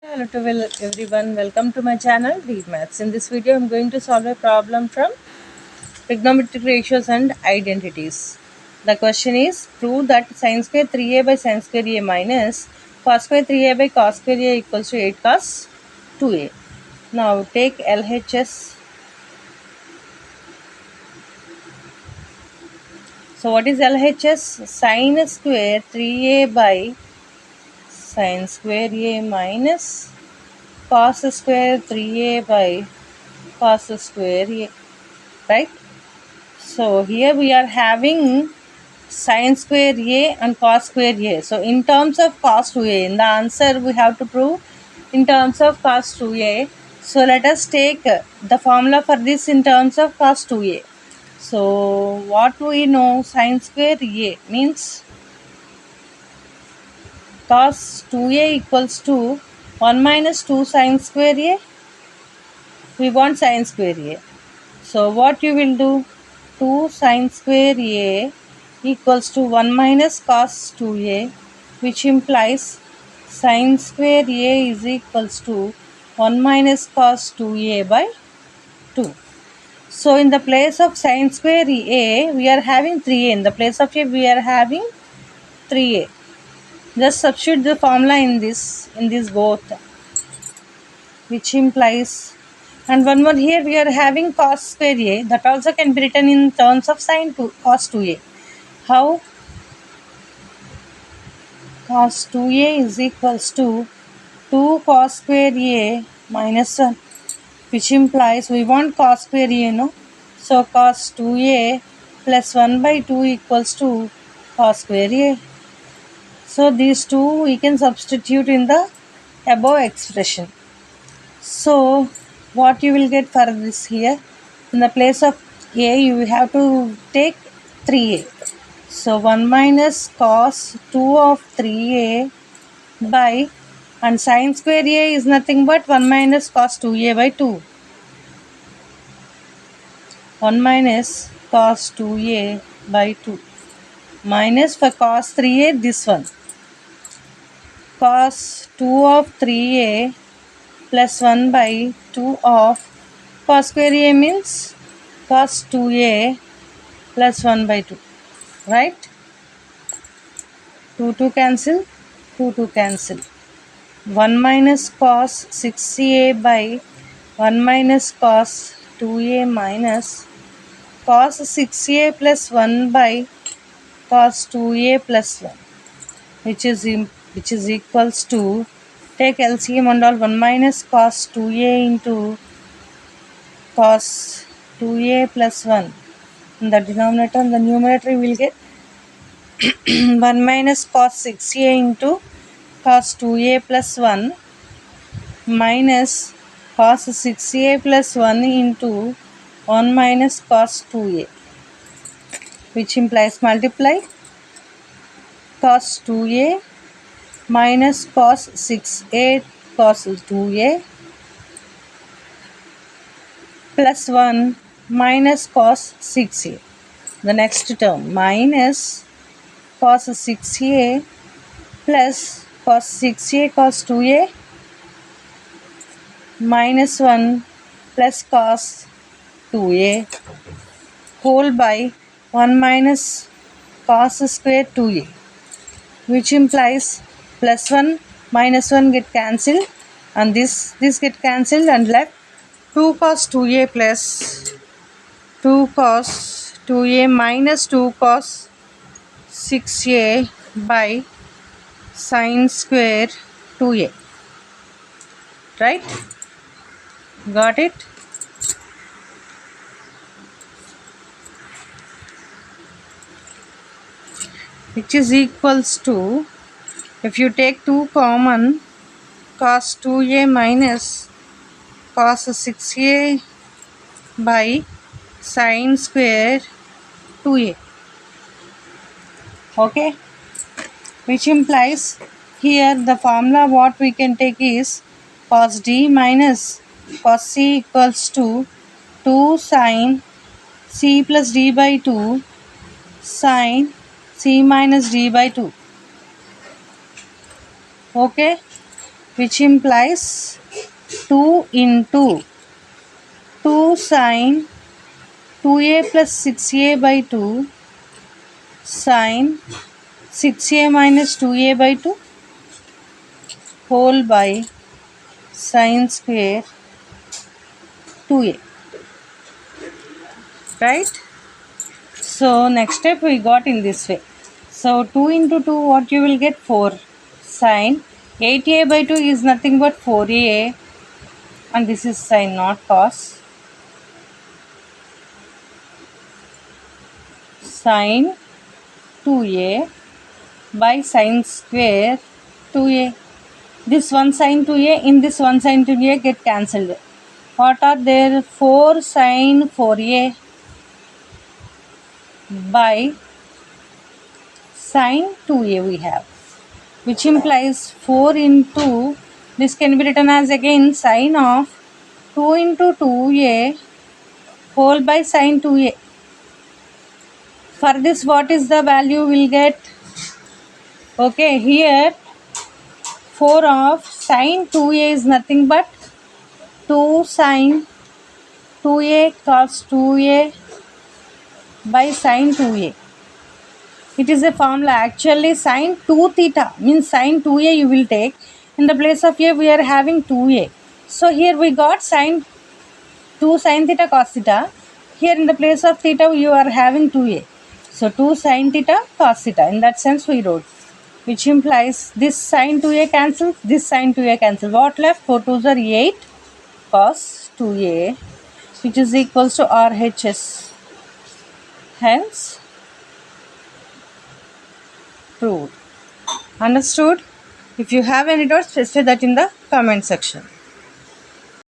Hello to everyone, welcome to my channel Read Maths. In this video I'm going to solve a problem from trigonometric ratios and identities. The question is, prove that sin square 3a by sin square a minus cos square 3a by cos square a equals to 8 cos 2a. Now take LHS. So what is LHS? Sin square 3a by sin square a minus cos square 3a by cos square a, right? So here we are having sin square a and cos square a. So in terms of cos 2a, in the answer we have to prove in terms of cos 2a. So let us take the formula for this in terms of cos 2a. So what we know, sin square a means cos 2a equals to 1 minus 2 sin square a. We want sin square a. So what you will do? 2 sin square a equals to 1 minus cos 2a, which implies sin square a is equals to 1 minus cos 2a by 2. So in the place of sin square a, we are having 3a. In the place of a, we are having 3a. Just substitute the formula in this both, which implies, and one more here we are having cos square a, that also can be written in terms of sin 2 cos 2a. How? Cos 2a is equals to 2 cos square a minus 1, which implies we want cos square a, no? So cos 2a plus 1 by 2 equals to cos square a. So these two we can substitute in the above expression. So what you will get for this here, in the place of a you have to take 3a. So 1 minus cos 2 of 3a by, and sin square a is nothing but 1 minus cos 2a by 2. 1 minus cos 2a by 2 minus for cos 3a this one. Cos 2 of 3a plus 1 by 2 of cos square a means cos 2a plus 1 by 2, right? 2 cancel, 2 cancel. 1 minus cos 6a by 1 minus cos 2a minus cos 6a plus 1 by cos 2a plus 1, which is equals to, take LCM and all, 1 minus cos 2a into cos 2a plus 1 in the denominator, and the numerator we will get 1 minus cos 6a into cos 2a plus 1 minus cos 6a plus 1 into 1 minus cos 2a, which implies multiply cos 2a minus cos 6a cos 2a plus 1 minus cos 6a. The next term minus cos 6a plus cos 6a cos 2a minus 1 plus cos 2a whole by 1 minus cos square 2a, which implies plus 1 minus 1 get cancelled, and this get cancelled, and left 2 cos 2a plus 2 cos 2a minus 2 cos 6a by sin square 2a, right? Got it? Which is equals to, if you take 2 common, cos 2a minus cos 6a by sin square 2a, okay? Which implies here the formula what we can take is cos d minus cos c equals to 2 sin c plus d by 2 sin c minus d by 2, okay? which implies 2 into 2 sine 2a plus 6a by 2 sine 6a minus 2a by 2 whole by sine square 2a, right? So next step we got in this way. So 2 into 2, what you will get? 4 sine 8a by 2 is nothing but 4a, and this is sine not cos, sine 2a by sine square 2a. This one sine 2a in this one sine 2a get cancelled. What are there? 4 sine 4a by sine 2a we have, which implies 4 into, this can be written as again sine of 2 into 2a whole by sine 2a. For this, what is the value we'll get? Okay, here 4 of sine 2a is nothing but 2 sine 2a cos 2a by sine 2a. It is a formula. Actually sine 2 theta means sine 2a you will take. In the place of a we are having 2a. So here we got sine 2 sine theta cos theta. Here in the place of theta you are having 2a. So 2 sine theta cos theta. In that sense we wrote. Which implies this sine 2a cancels, this sine 2a cancels. What left? 4 2s are 8 cos 2a, which is equals to RHS. Hence proved. Understood? If you have any doubts, please say that in the comment section.